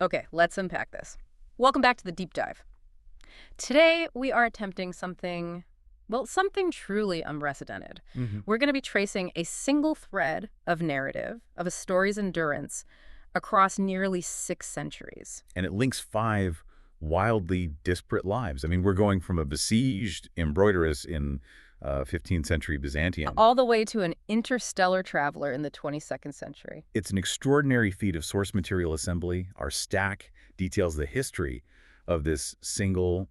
Okay, let's unpack this. Welcome back to the deep dive. Today, we are attempting something, well, something truly unprecedented. We're going to be tracing a single thread of narrative, of a story's endurance, across nearly 6 centuries. And it links 5 wildly disparate lives. I mean, we're going from a besieged embroideress in 15th century Byzantium. All the way to an interstellar traveler in the 22nd century. It's an extraordinary feat of source material assembly. Our stack details the history of this single,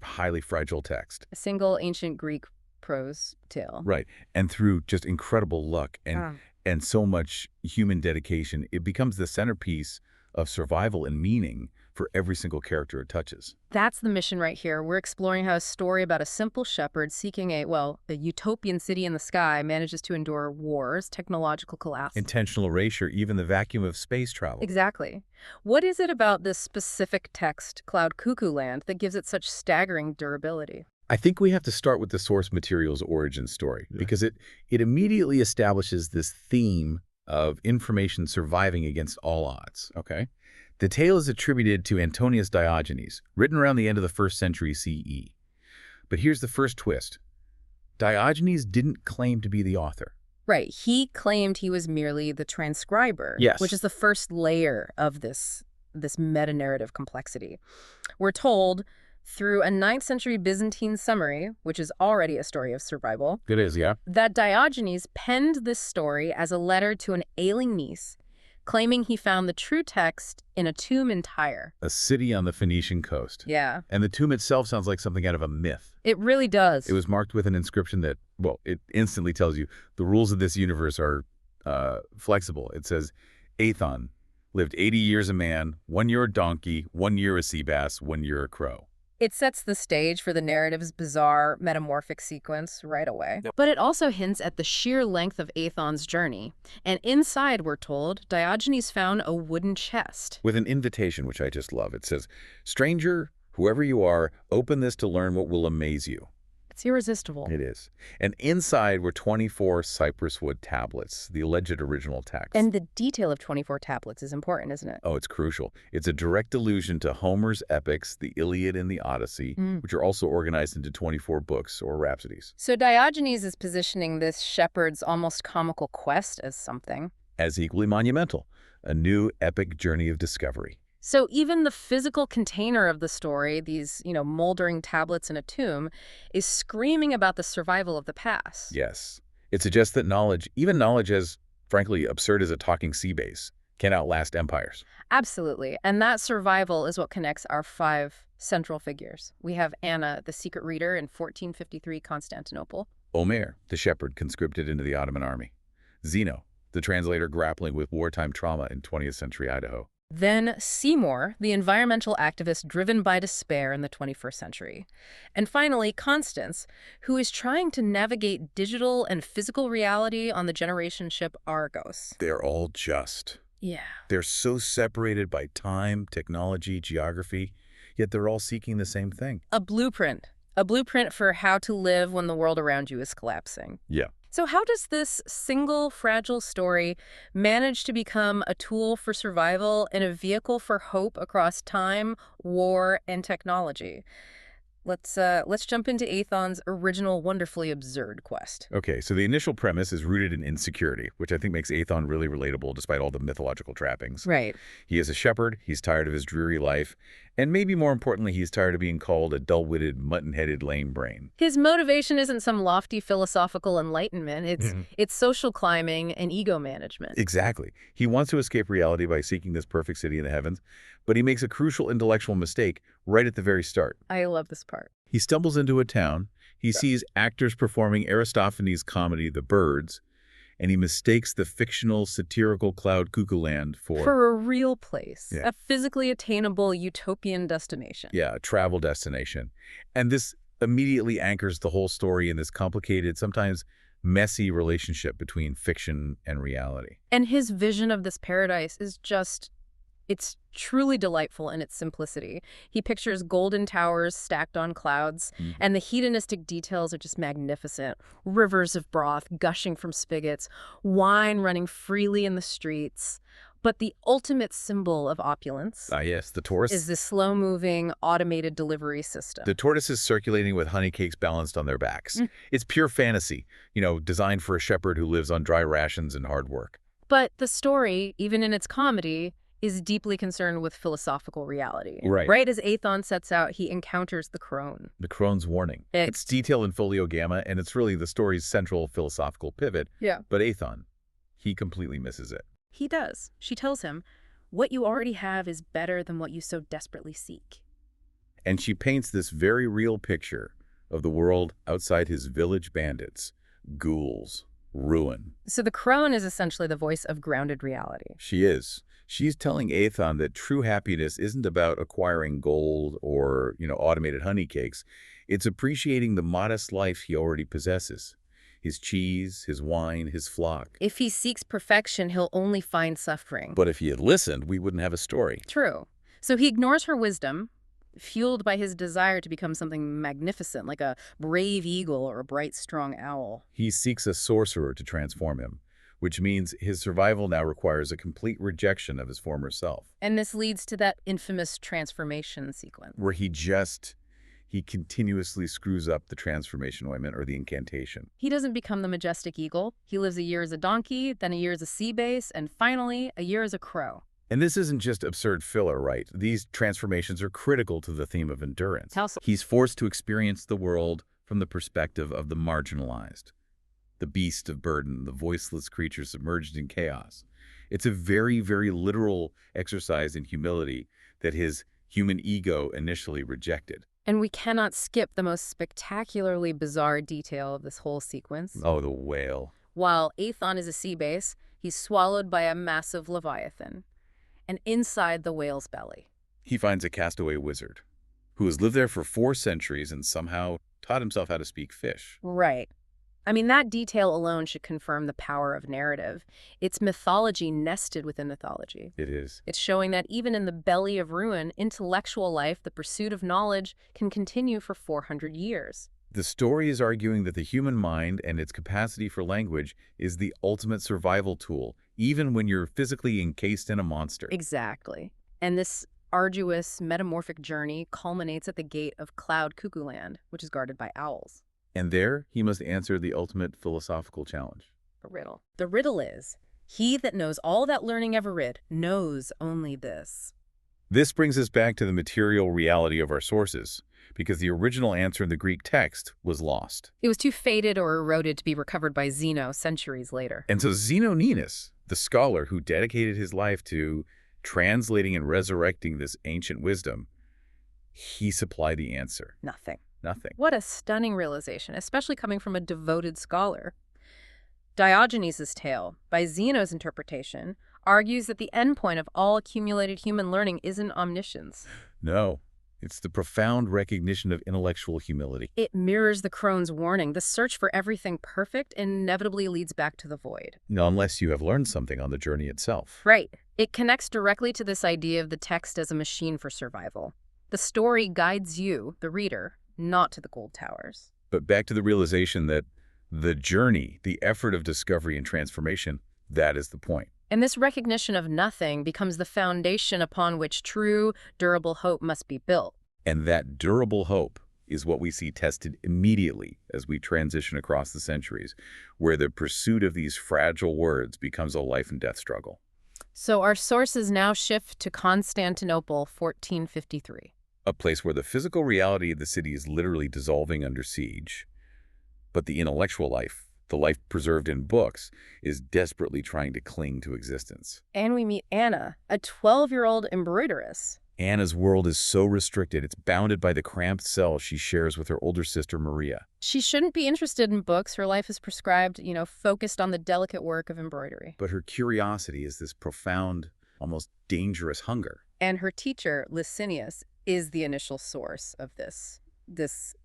highly fragile text. A single ancient Greek prose tale. Right. And through just incredible luck and so much human dedication, it becomes the centerpiece of survival and meaning for every single character it touches. That's the mission right here. We're exploring how a story about a simple shepherd seeking a utopian city in the sky manages to endure wars, technological collapse. Intentional erasure, even the vacuum of space travel. Exactly. What is it about this specific text, Cloud Cuckoo Land, that gives it such staggering durability? I think we have to start with the source material's origin story, because it immediately establishes this theme of information surviving against all odds. Okay. The tale is attributed to Antonius Diogenes, written around the end of the 1st century CE. But here's the first twist. Diogenes didn't claim to be the author. Right. He claimed he was merely the transcriber, Yes. which is the first layer of this meta-narrative complexity. We're told through a 9th century Byzantine summary, which is already a story of survival, It is, yeah. that Diogenes penned this story as a letter to an ailing niece, claiming he found the true text in a tomb in Tyre. A city on the Phoenician coast. Yeah. And the tomb itself sounds like something out of a myth. It really does. It was marked with an inscription that, well, it instantly tells you the rules of this universe are flexible. It says, Aethon lived 80 years a man, 1 year a donkey, 1 year a sea bass, 1 year a crow. It sets the stage for the narrative's bizarre metamorphic sequence right away. Yep. But it also hints at the sheer length of Aethon's journey. And inside, we're told, Diogenes found a wooden chest. With an invitation, which I just love. It says, stranger, whoever you are, open this to learn what will amaze you. It's irresistible. It is. And inside were 24 cypress wood tablets, the alleged original text. And the detail of 24 tablets is important, isn't it? Oh, it's crucial. It's a direct allusion to Homer's epics, the Iliad and the Odyssey, which are also organized into 24 books or rhapsodies. So Diogenes is positioning this shepherd's almost comical quest as something. As equally monumental, a new epic journey of discovery. So even the physical container of the story, these, moldering tablets in a tomb, is screaming about the survival of the past. Yes. It suggests that knowledge, even knowledge as, frankly, absurd as a talking sea base, can outlast empires. Absolutely. And that survival is what connects our 5 central figures. We have Anna, the secret reader in 1453 Constantinople. Omer, the shepherd conscripted into the Ottoman army. Zeno, the translator grappling with wartime trauma in 20th century Idaho. Then Seymour, the environmental activist driven by despair in the 21st century. And finally, Constance, who is trying to navigate digital and physical reality on the generation ship Argos. They're all just. Yeah. They're so separated by time, technology, geography, yet they're all seeking the same thing. A blueprint. A blueprint for how to live when the world around you is collapsing. Yeah. So how does this single, fragile story manage to become a tool for survival and a vehicle for hope across time, war, and technology? Let's jump into Aethon's original wonderfully absurd quest. Okay, so the initial premise is rooted in insecurity, which I think makes Aethon really relatable despite all the mythological trappings. Right. He is a shepherd, he's tired of his dreary life, and maybe more importantly, he's tired of being called a dull-witted, mutton-headed lame brain. His motivation isn't some lofty philosophical enlightenment. It's social climbing and ego management. Exactly. He wants to escape reality by seeking this perfect city in the heavens, but he makes a crucial intellectual mistake right at the very start. I love this part. He stumbles into a town, he sees actors performing Aristophanes' comedy, The Birds, and he mistakes the fictional satirical Cloud Cuckoo Land for a real place, Yeah. a physically attainable utopian destination. Yeah, a travel destination. And this immediately anchors the whole story in this complicated, sometimes messy relationship between fiction and reality. And his vision of this paradise is it's truly delightful in its simplicity. He pictures golden towers stacked on clouds, and the hedonistic details are just magnificent. Rivers of broth gushing from spigots, wine running freely in the streets, But the ultimate symbol of opulence Yes, the tortoise. is this slow-moving, automated delivery system. The tortoise is circulating with honey cakes balanced on their backs. It's pure fantasy, designed for a shepherd who lives on dry rations and hard work. But the story, even in its comedy, is deeply concerned with philosophical reality. Right. Right as Aethon sets out, he encounters the crone. The crone's warning. It's detailed in folio gamma, and it's really the story's central philosophical pivot. Yeah. But Aethon, he completely misses it. He does. She tells him, what you already have is better than what you so desperately seek. And she paints this very real picture of the world outside his village bandits, ghouls, ruin. So the crone is essentially the voice of grounded reality. She is. She's telling Aethon that true happiness isn't about acquiring gold or, automated honey cakes. It's appreciating the modest life he already possesses. His cheese, his wine, his flock. If he seeks perfection, he'll only find suffering. But if he had listened, we wouldn't have a story. True. So he ignores her wisdom, fueled by his desire to become something magnificent, like a brave eagle or a bright, strong owl. He seeks a sorcerer to transform him, which means his survival now requires a complete rejection of his former self. And this leads to that infamous transformation sequence. Where he continuously screws up the transformation ointment or the incantation. He doesn't become the majestic eagle. He lives a year as a donkey, then a year as a sea base, and finally, a year as a crow. And this isn't just absurd filler, right? These transformations are critical to the theme of endurance. How so? He's forced to experience the world from the perspective of the marginalized, the beast of burden, the voiceless creature submerged in chaos. It's a very, very literal exercise in humility that his human ego initially rejected. And we cannot skip the most spectacularly bizarre detail of this whole sequence. Oh, the whale. While Aethon is a sea base, he's swallowed by a massive leviathan. And inside the whale's belly, he finds a castaway wizard who has lived there for 4 centuries and somehow taught himself how to speak fish. Right. I mean, that detail alone should confirm the power of narrative. It's mythology nested within mythology. It is. It's showing that even in the belly of ruin, intellectual life, the pursuit of knowledge, can continue for 400 years. The story is arguing that the human mind and its capacity for language is the ultimate survival tool, even when you're physically encased in a monster. Exactly. And this arduous, metamorphic journey culminates at the gate of Cuckoo Land, which is guarded by owls. And there, he must answer the ultimate philosophical challenge. A riddle. The riddle is, he that knows all that learning ever rid knows only this. This brings us back to the material reality of our sources, because the original answer in the Greek text was lost. It was too faded or eroded to be recovered by Zeno centuries later. And so Zeno, the scholar who dedicated his life to translating and resurrecting this ancient wisdom, he supplied the answer. Nothing. What a stunning realization, especially coming from a devoted scholar. Diogenes' tale, by Zeno's interpretation, argues that the endpoint of all accumulated human learning isn't omniscience. No, it's the profound recognition of intellectual humility. It mirrors the crone's warning. The search for everything perfect inevitably leads back to the void. No, unless you have learned something on the journey itself. Right. It connects directly to this idea of the text as a machine for survival. The story guides you, the reader, not to the gold towers. But back to the realization that the journey, the effort of discovery and transformation, that is the point. And this recognition of nothing becomes the foundation upon which true, durable hope must be built. And that durable hope is what we see tested immediately as we transition across the centuries, where the pursuit of these fragile words becomes a life and death struggle. So our sources now shift to Constantinople, 1453. A place where the physical reality of the city is literally dissolving under siege, but the intellectual life, the life preserved in books, is desperately trying to cling to existence. And we meet Anna, a 12-year-old embroideress. Anna's world is so restricted, it's bounded by the cramped cell she shares with her older sister, Maria. She shouldn't be interested in books. Her life is prescribed, focused on the delicate work of embroidery. But her curiosity is this profound, almost dangerous hunger. And her teacher, Licinius, is the initial source of this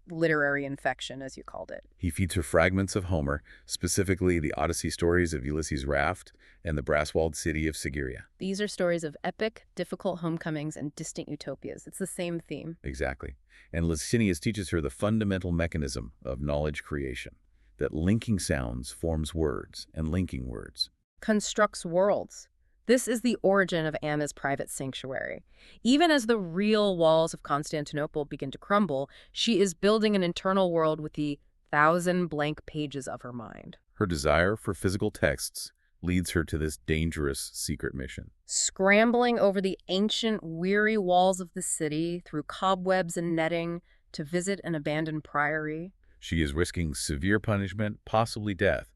literary infection, as you called it. He feeds her fragments of Homer, specifically the Odyssey stories of Ulysses' raft and the brass-walled city of Sigyria. These are stories of epic, difficult homecomings and distant utopias. It's the same theme. Exactly. And Licinius teaches her the fundamental mechanism of knowledge creation, that linking sounds forms words, and linking words constructs worlds. This is the origin of Anna's private sanctuary. Even as the real walls of Constantinople begin to crumble, she is building an internal world with the 1,000 blank pages of her mind. Her desire for physical texts leads her to this dangerous secret mission. Scrambling over the ancient, weary walls of the city through cobwebs and netting to visit an abandoned priory. She is risking severe punishment, possibly death,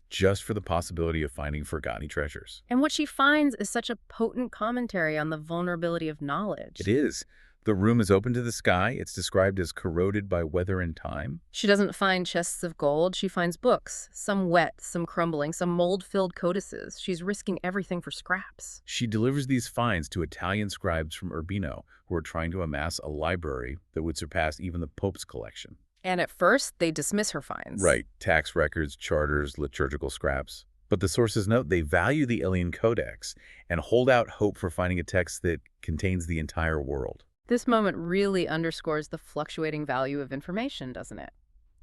just for the possibility of finding forgotten treasures. And what she finds is such a potent commentary on the vulnerability of knowledge. It is. The room is open to the sky. It's described as corroded by weather and time. She doesn't find chests of gold. She finds books, some wet, some crumbling, some mold-filled codices. She's risking everything for scraps. She delivers these finds to Italian scribes from Urbino who are trying to amass a library that would surpass even the Pope's collection. And at first, they dismiss her finds. Right. Tax records, charters, liturgical scraps. But the sources note they value the alien codex and hold out hope for finding a text that contains the entire world. This moment really underscores the fluctuating value of information, doesn't it?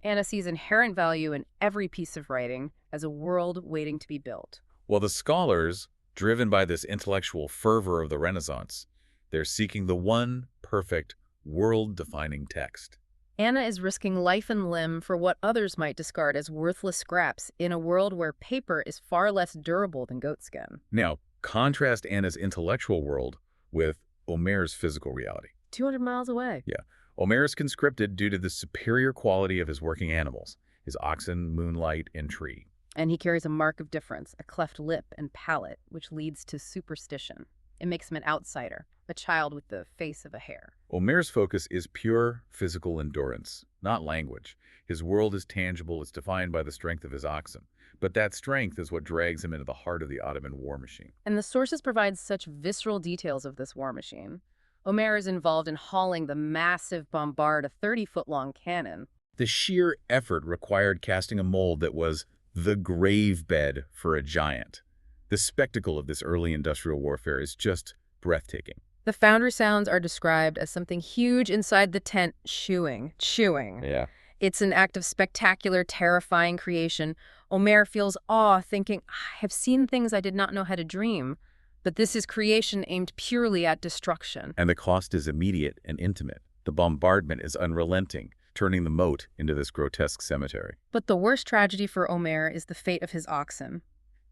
Anna sees inherent value in every piece of writing as a world waiting to be built. While the scholars, driven by this intellectual fervor of the Renaissance, they're seeking the one perfect, world-defining text. Anna is risking life and limb for what others might discard as worthless scraps in a world where paper is far less durable than goatskin. Now, contrast Anna's intellectual world with Omer's physical reality. 200 miles away. Yeah. Omer is conscripted due to the superior quality of his working animals, his oxen, moonlight, and tree. And he carries a mark of difference, a cleft lip and palate, which leads to superstition. It makes him an outsider, a child with the face of a hare. Omer's focus is pure physical endurance, not language. His world is tangible, it's defined by the strength of his oxen. But that strength is what drags him into the heart of the Ottoman war machine. And the sources provide such visceral details of this war machine. Omer is involved in hauling the massive bombard, a 30-foot-long cannon. The sheer effort required casting a mold that was the grave bed for a giant. The spectacle of this early industrial warfare is just breathtaking. The foundry sounds are described as something huge inside the tent, chewing. Yeah. It's an act of spectacular, terrifying creation. Omer feels awe, thinking, I have seen things I did not know how to dream. But this is creation aimed purely at destruction. And the cost is immediate and intimate. The bombardment is unrelenting, turning the moat into this grotesque cemetery. But the worst tragedy for Omer is the fate of his oxen.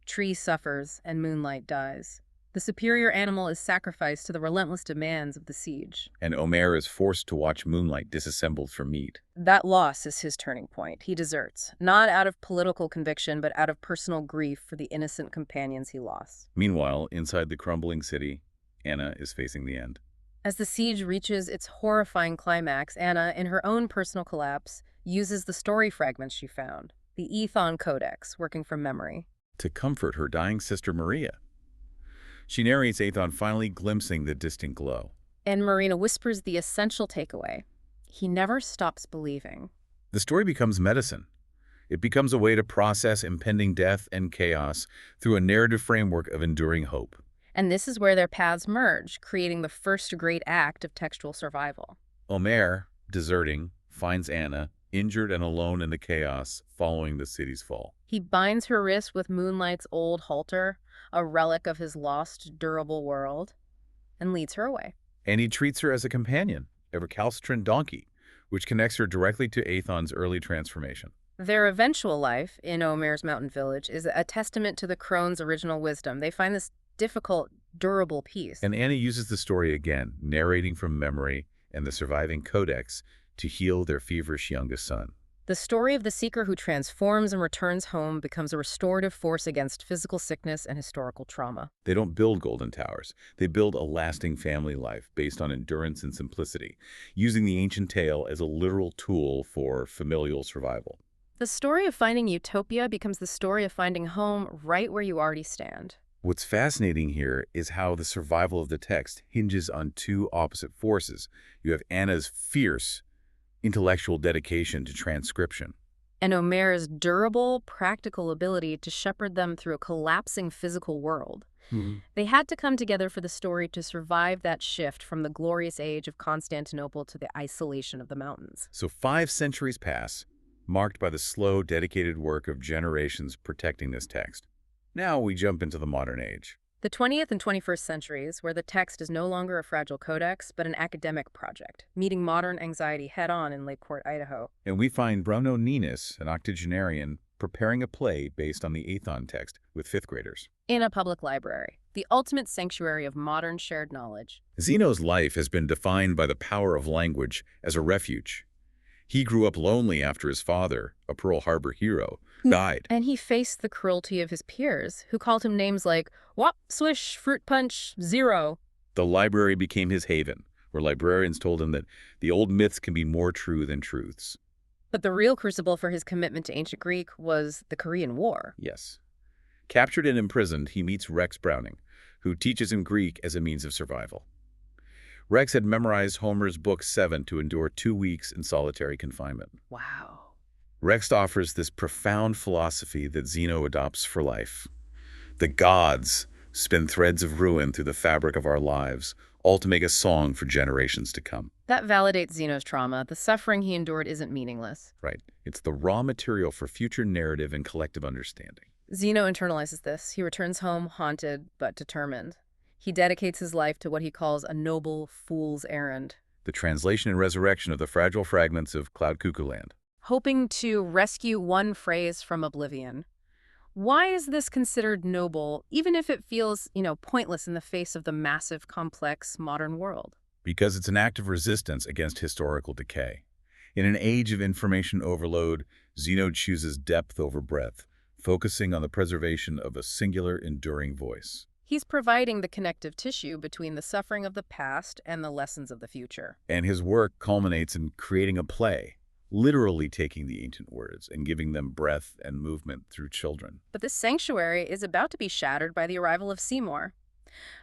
Tree suffers and Moonlight dies. The superior animal is sacrificed to the relentless demands of the siege. And Omer is forced to watch Moonlight disassembled for meat. That loss is his turning point. He deserts, not out of political conviction, but out of personal grief for the innocent companions he lost. Meanwhile, inside the crumbling city, Anna is facing the end. As the siege reaches its horrifying climax, Anna, in her own personal collapse, uses the story fragments she found, the Ethon Codex, working from memory, to comfort her dying sister Maria. She narrates Aethon finally glimpsing the distant glow. And Marina whispers the essential takeaway. He never stops believing. The story becomes medicine. It becomes a way to process impending death and chaos through a narrative framework of enduring hope. And this is where their paths merge, creating the first great act of textual survival. Omer, deserting, finds Anna, injured and alone in the chaos following the city's fall. He binds her wrist with Moonlight's old halter, a relic of his lost, durable world, and leads her away. And he treats her as a companion, a recalcitrant donkey, which connects her directly to Aethon's early transformation. Their eventual life in Omer's mountain village is a testament to the crone's original wisdom. They find this difficult, durable piece. And Anna uses the story again, narrating from memory and the surviving codex to heal their feverish youngest son. The story of the seeker who transforms and returns home becomes a restorative force against physical sickness and historical trauma. They don't build golden towers. They build a lasting family life based on endurance and simplicity, using the ancient tale as a literal tool for familial survival. The story of finding utopia becomes the story of finding home right where you already stand. What's fascinating here is how the survival of the text hinges on two opposite forces. You have Anna's fierce intellectual dedication to transcription, and Omer's durable, practical ability to shepherd them through a collapsing physical world. They had to come together for the story to survive that shift from the glorious age of Constantinople to the isolation of the mountains. So 5 centuries pass, marked by the slow, dedicated work of generations protecting this text. Now we jump into the modern age. The 20th and 21st centuries, where the text is no longer a fragile codex, but an academic project, meeting modern anxiety head-on in Lakeport, Idaho. And we find Bruno Ninus, an octogenarian, preparing a play based on the Athon text with fifth graders. In a public library, the ultimate sanctuary of modern shared knowledge. Zeno's life has been defined by the power of language as a refuge. He grew up lonely after his father, a Pearl Harbor hero, died. And he faced the cruelty of his peers, who called him names like Wop, Swish, Fruit Punch, Zero. The library became his haven, where librarians told him that the old myths can be more true than truths. But the real crucible for his commitment to ancient Greek was the Korean War. Yes. Captured and imprisoned, he meets Rex Browning, who teaches him Greek as a means of survival. Rex had memorized Homer's Book 7 to endure 2 weeks in solitary confinement. Wow. Rex offers this profound philosophy that Zeno adopts for life. The gods spin threads of ruin through the fabric of our lives, all to make a song for generations to come. That validates Zeno's trauma. The suffering he endured isn't meaningless. Right. It's the raw material for future narrative and collective understanding. Zeno internalizes this. He returns home haunted but determined. He dedicates his life to what he calls a noble fool's errand. The translation and resurrection of the fragile fragments of Cuckoo Land. Hoping to rescue one phrase from oblivion. Why is this considered noble, even if it feels, pointless in the face of the massive, complex modern world? Because it's an act of resistance against historical decay. In an age of information overload, Zeno chooses depth over breadth, focusing on the preservation of a singular, enduring voice. He's providing the connective tissue between the suffering of the past and the lessons of the future. And his work culminates in creating a play, literally taking the ancient words and giving them breath and movement through children. But this sanctuary is about to be shattered by the arrival of Seymour,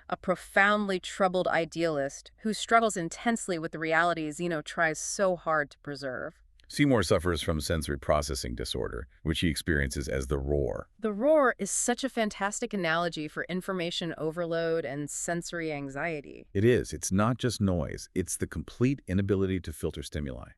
a profoundly troubled idealist who struggles intensely with the reality Zeno tries so hard to preserve. Seymour suffers from sensory processing disorder, which he experiences as the roar. The roar is such a fantastic analogy for information overload and sensory anxiety. It is. It's not just noise. It's the complete inability to filter stimuli.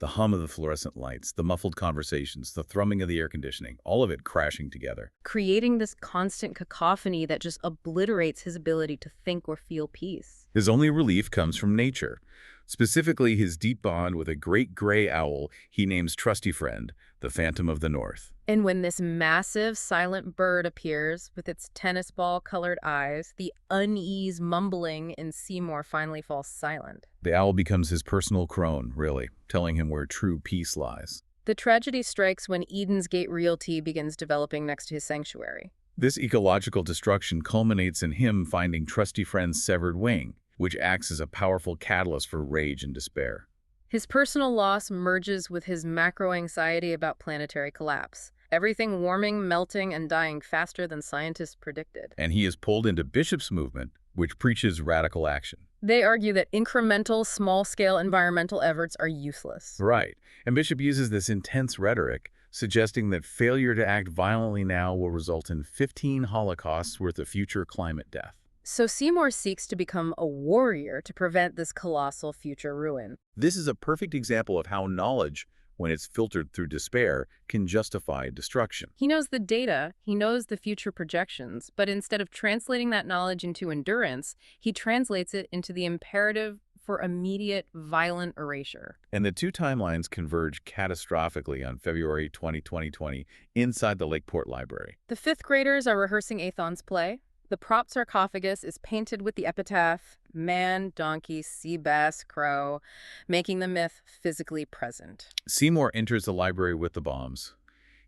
The hum of the fluorescent lights, the muffled conversations, the thrumming of the air conditioning, all of it crashing together. Creating this constant cacophony that just obliterates his ability to think or feel peace. His only relief comes from nature. Specifically, his deep bond with a great gray owl he names Trusty Friend, the Phantom of the North. And when this massive, silent bird appears with its tennis ball-colored eyes, the unease mumbling in Seymour finally falls silent. The owl becomes his personal crone, really, telling him where true peace lies. The tragedy strikes when Eden's Gate Realty begins developing next to his sanctuary. This ecological destruction culminates in him finding Trusty Friend's severed wing, which acts as a powerful catalyst for rage and despair. His personal loss merges with his macro-anxiety about planetary collapse. Everything warming, melting, and dying faster than scientists predicted. And he is pulled into Bishop's movement, which preaches radical action. They argue that incremental, small-scale environmental efforts are useless. Right. And Bishop uses this intense rhetoric, suggesting that failure to act violently now will result in 15 Holocausts worth of future climate death. So Seymour seeks to become a warrior to prevent this colossal future ruin. This is a perfect example of how knowledge, when it's filtered through despair, can justify destruction. He knows the data, he knows the future projections, but instead of translating that knowledge into endurance, he translates it into the imperative for immediate, violent erasure. And the two timelines converge catastrophically on February 2020 inside the Lakeport Library. The fifth graders are rehearsing Athon's play. The prop sarcophagus is painted with the epitaph, man, donkey, sea bass, crow, making the myth physically present. Seymour enters the library with the bombs.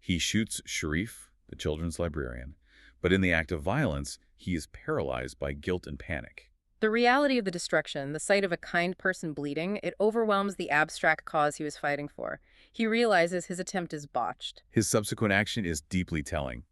He shoots Sharif, the children's librarian, but in the act of violence, he is paralyzed by guilt and panic. The reality of the destruction, the sight of a kind person bleeding, it overwhelms the abstract cause he was fighting for. He realizes his attempt is botched. His subsequent action is deeply telling.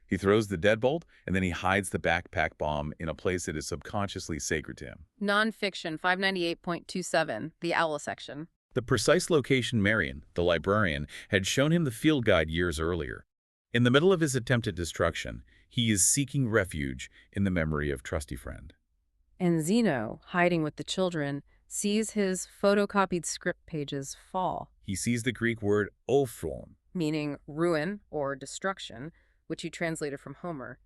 He throws the deadbolt, and then he hides the backpack bomb in a place that is subconsciously sacred to him. Nonfiction 598.27, the owl section. The precise location Marion, the librarian, had shown him the field guide years earlier. In the middle of his attempted destruction, he is seeking refuge in the memory of Trusty Friend. And Zeno, hiding with the children, sees his photocopied script pages fall. He sees the Greek word ophron, meaning ruin or destruction, which he translated from Homer.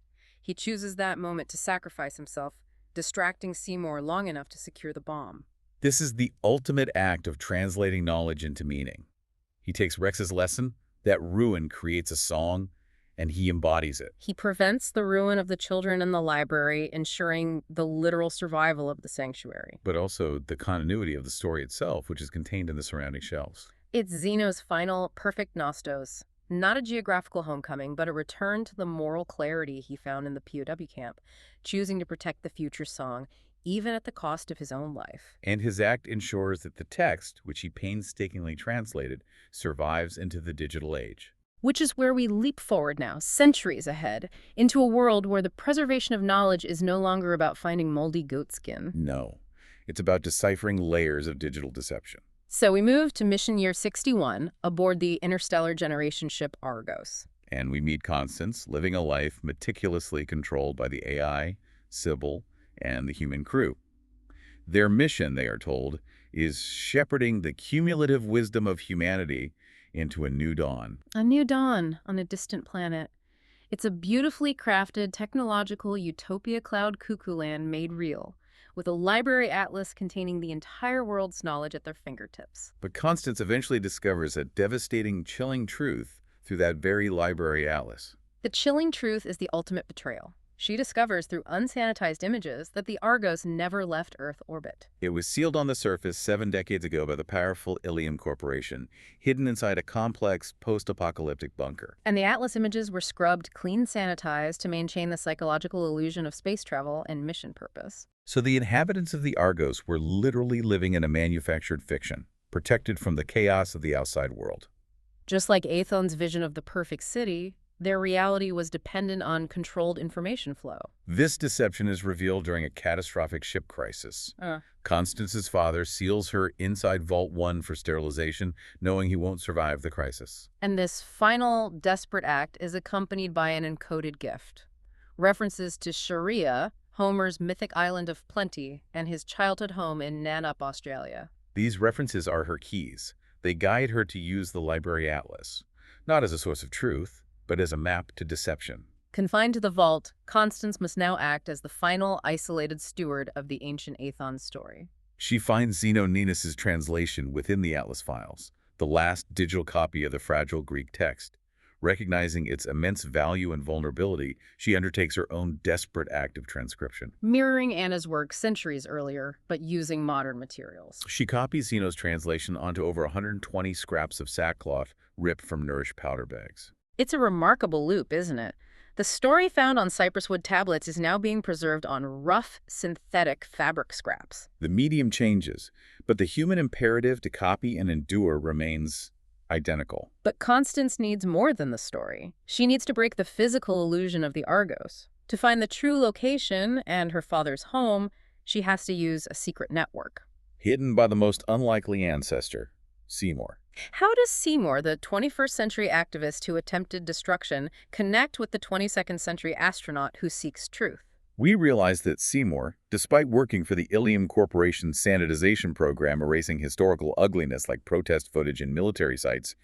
He chooses that moment to sacrifice himself, distracting Seymour long enough to secure the bomb. This is the ultimate act of translating knowledge into meaning. He takes Rex's lesson, that ruin creates a song, and he embodies it. He prevents the ruin of the children in the library, ensuring the literal survival of the sanctuary. But also the continuity of the story itself, which is contained in the surrounding shelves. It's Zeno's final, perfect Nostos. Not a geographical homecoming, but a return to the moral clarity he found in the POW camp, choosing to protect the future song, even at the cost of his own life. And his act ensures that the text, which he painstakingly translated, survives into the digital age. Which is where we leap forward now, centuries ahead, into a world where the preservation of knowledge is no longer about finding moldy goat skin. No, it's about deciphering layers of digital deception. So we move to mission year 61 aboard the interstellar generation ship Argos. And we meet Constance, living a life meticulously controlled by the AI, Sybil, and the human crew. Their mission, they are told, is shepherding the cumulative wisdom of humanity into a new dawn. A new dawn on a distant planet. It's a beautifully crafted technological utopia cloud Cuckoo Land made real, with a library atlas containing the entire world's knowledge at their fingertips. But Constance eventually discovers a devastating, chilling truth through that very library atlas. The chilling truth is the ultimate betrayal. She discovers through unsanitized images that the Argos never left Earth orbit. It was sealed on the surface 7 decades ago by the powerful Ilium Corporation, hidden inside a complex post-apocalyptic bunker. And the Atlas images were scrubbed, clean sanitized to maintain the psychological illusion of space travel and mission purpose. So the inhabitants of the Argos were literally living in a manufactured fiction, protected from the chaos of the outside world. Just like Aethon's vision of the perfect city, their reality was dependent on controlled information flow. This deception is revealed during a catastrophic ship crisis. Constance's father seals her inside Vault 1 for sterilization, knowing he won't survive the crisis. And this final desperate act is accompanied by an encoded gift. References to Sharia, Homer's mythic island of plenty, and his childhood home in Nantup, Australia. These references are her keys. They guide her to use the library atlas, not as a source of truth, but as a map to deception. Confined to the vault, Constance must now act as the final, isolated steward of the ancient Aethon story. She finds Zeno Ninus' translation within the atlas files, the last digital copy of the fragile Greek text. Recognizing its immense value and vulnerability, she undertakes her own desperate act of transcription. Mirroring Anna's work centuries earlier, but using modern materials. She copies Zeno's translation onto over 120 scraps of sackcloth ripped from nourished powder bags. It's a remarkable loop, isn't it? The story found on cypresswood tablets is now being preserved on rough, synthetic fabric scraps. The medium changes, but the human imperative to copy and endure remains identical. But Constance needs more than the story. She needs to break the physical illusion of the Argos. To find the true location and her father's home, she has to use a secret network. Hidden by the most unlikely ancestor, Seymour. How does Seymour, the 21st century activist who attempted destruction, connect with the 22nd century astronaut who seeks truth? We realize that Seymour, despite working for the Ilium Corporation's sanitization program erasing historical ugliness like protest footage in military sites,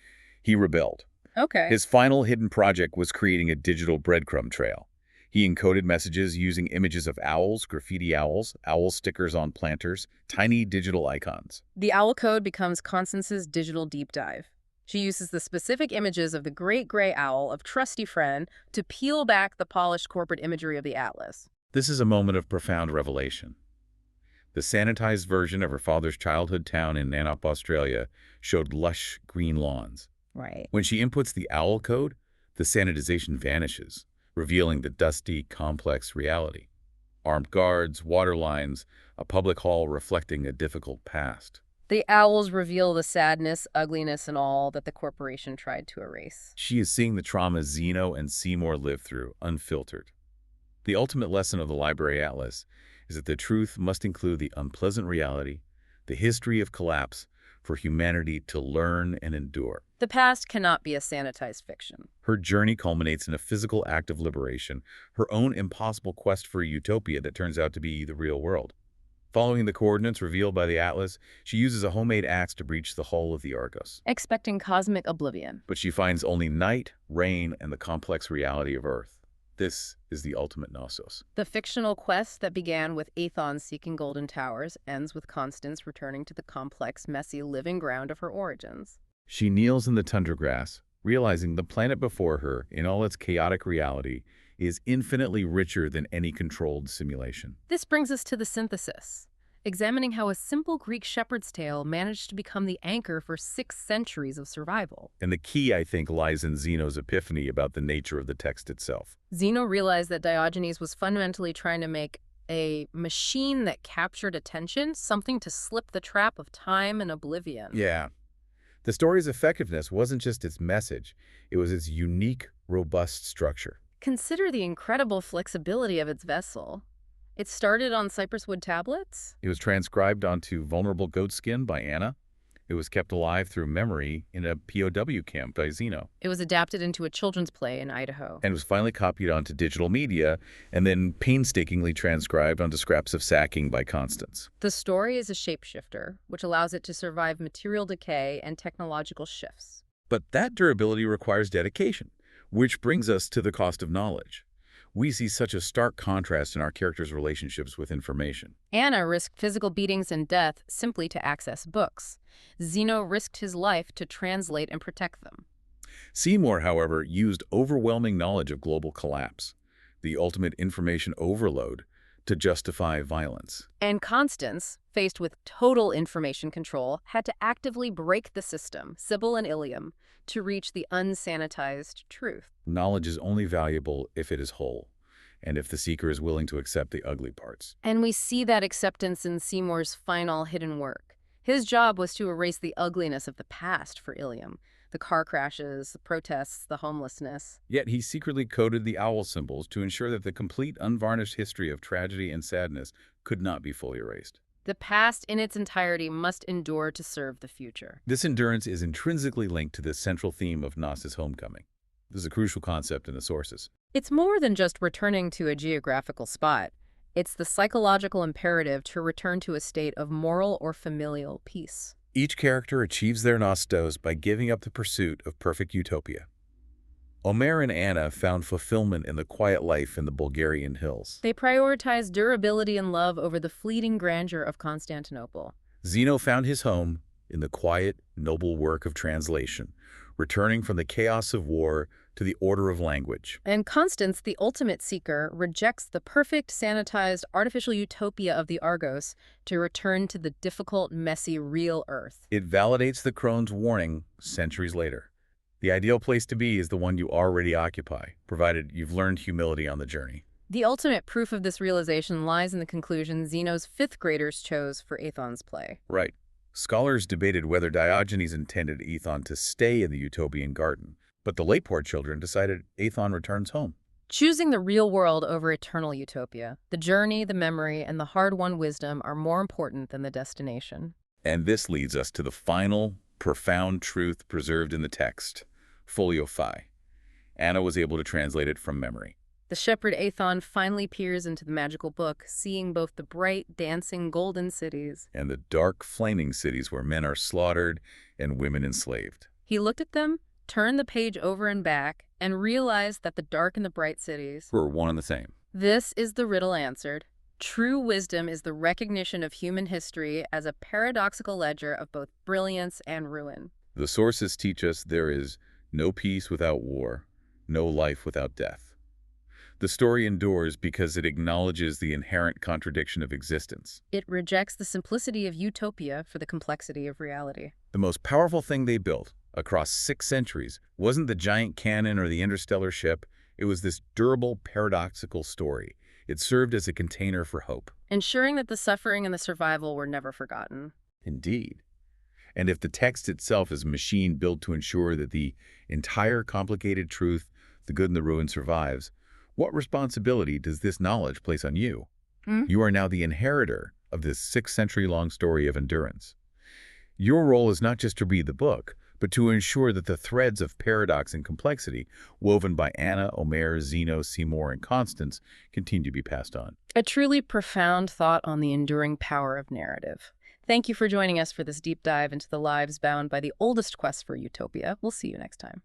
he rebelled. Okay. His final hidden project was creating a digital breadcrumb trail. He encoded messages using images of owls, graffiti owls, owl stickers on planters, tiny digital icons. The owl code becomes Constance's digital deep dive. She uses the specific images of the great gray owl of trusty friend to peel back the polished corporate imagery of the atlas. This is a moment of profound revelation. The sanitized version of her father's childhood town in Nantup, Australia, showed lush green lawns. Right. When she inputs the owl code, the sanitization vanishes, revealing the dusty, complex reality. Armed guards, water lines, a public hall reflecting a difficult past. The owls reveal the sadness, ugliness, and all that the corporation tried to erase. She is seeing the trauma Zeno and Seymour lived through, unfiltered. The ultimate lesson of the Library Atlas is that the truth must include the unpleasant reality, the history of collapse, for humanity to learn and endure. The past cannot be a sanitized fiction. Her journey culminates in a physical act of liberation, her own impossible quest for a utopia that turns out to be the real world. Following the coordinates revealed by the Atlas, she uses a homemade axe to breach the hull of the Argos. Expecting cosmic oblivion. But she finds only night, rain, and the complex reality of Earth. This is the ultimate Knossos. The fictional quest that began with Aethon seeking golden towers ends with Constance returning to the complex, messy living ground of her origins. She kneels in the tundra grass, realizing the planet before her, in all its chaotic reality, is infinitely richer than any controlled simulation. This brings us to the synthesis, examining how a simple Greek shepherd's tale managed to become the anchor for 6 centuries of survival. And the key, I think, lies in Zeno's epiphany about the nature of the text itself. Zeno realized that Diogenes was fundamentally trying to make a machine that captured attention, something to slip the trap of time and oblivion. Yeah. The story's effectiveness wasn't just its message, it was its unique, robust structure. Consider the incredible flexibility of its vessel. It started on cypress wood tablets. It was transcribed onto vulnerable goat skin by Anna. It was kept alive through memory in a POW camp by Zeno. It was adapted into a children's play in Idaho. And was finally copied onto digital media and then painstakingly transcribed onto scraps of sacking by Constance. The story is a shapeshifter, which allows it to survive material decay and technological shifts. But that durability requires dedication, which brings us to the cost of knowledge. We see such a stark contrast in our characters' relationships with information. Anna risked physical beatings and death simply to access books. Zeno risked his life to translate and protect them. Seymour, however, used overwhelming knowledge of global collapse, the ultimate information overload, to justify violence. And Constance, faced with total information control, had to actively break the system, Sybil and Ilium, to reach the unsanitized truth. Knowledge is only valuable if it is whole, and if the seeker is willing to accept the ugly parts. And we see that acceptance in Seymour's final hidden work. His job was to erase the ugliness of the past for Ilium. The car crashes, the protests, the homelessness. Yet he secretly coded the owl symbols to ensure that the complete, unvarnished history of tragedy and sadness could not be fully erased. The past in its entirety must endure to serve the future. This endurance is intrinsically linked to the central theme of Knossos' homecoming. This is a crucial concept in the sources. It's more than just returning to a geographical spot. It's the psychological imperative to return to a state of moral or familial peace. Each character achieves their Knossos by giving up the pursuit of perfect utopia. Omer and Anna found fulfillment in the quiet life in the Bulgarian hills. They prioritized durability and love over the fleeting grandeur of Constantinople. Zeno found his home in the quiet, noble work of translation, returning from the chaos of war to the order of language. And Constance, the ultimate seeker, rejects the perfect, sanitized, artificial utopia of the Argos to return to the difficult, messy, real Earth. It validates the crone's warning centuries later. The ideal place to be is the one you already occupy, provided you've learned humility on the journey. The ultimate proof of this realization lies in the conclusion Zeno's 5th graders chose for Aethon's play. Right. Scholars debated whether Diogenes intended Aethon to stay in the utopian garden, but the Lateport children decided Aethon returns home. Choosing the real world over eternal utopia, the journey, the memory, and the hard-won wisdom are more important than the destination. And this leads us to the final, profound truth preserved in the text, Folio Phi. Anna was able to translate it from memory. The shepherd Aethon finally peers into the magical book, seeing both the bright, dancing, golden cities and the dark, flaming cities where men are slaughtered and women enslaved. He looked at them, turned the page over and back, and realized that the dark and the bright cities were one and the same. This is the riddle answered. True wisdom is the recognition of human history as a paradoxical ledger of both brilliance and ruin. The sources teach us there is no peace without war, no life without death. The story endures because it acknowledges the inherent contradiction of existence. It rejects the simplicity of utopia for the complexity of reality. The most powerful thing they built, across 6 centuries, wasn't the giant cannon or the interstellar ship. It was this durable, paradoxical story. It served as a container for hope, ensuring that the suffering and the survival were never forgotten. Indeed. And if the text itself is a machine built to ensure that the entire complicated truth, the good and the ruin, survives, what responsibility does this knowledge place on you? You are now the inheritor of this 6-century-long story of endurance. Your role is not just to read the book, but to ensure that the threads of paradox and complexity woven by Anna, Omer, Zeno, Seymour, and Constance continue to be passed on. A truly profound thought on the enduring power of narrative. Thank you for joining us for this deep dive into the lives bound by the oldest quest for utopia. We'll see you next time.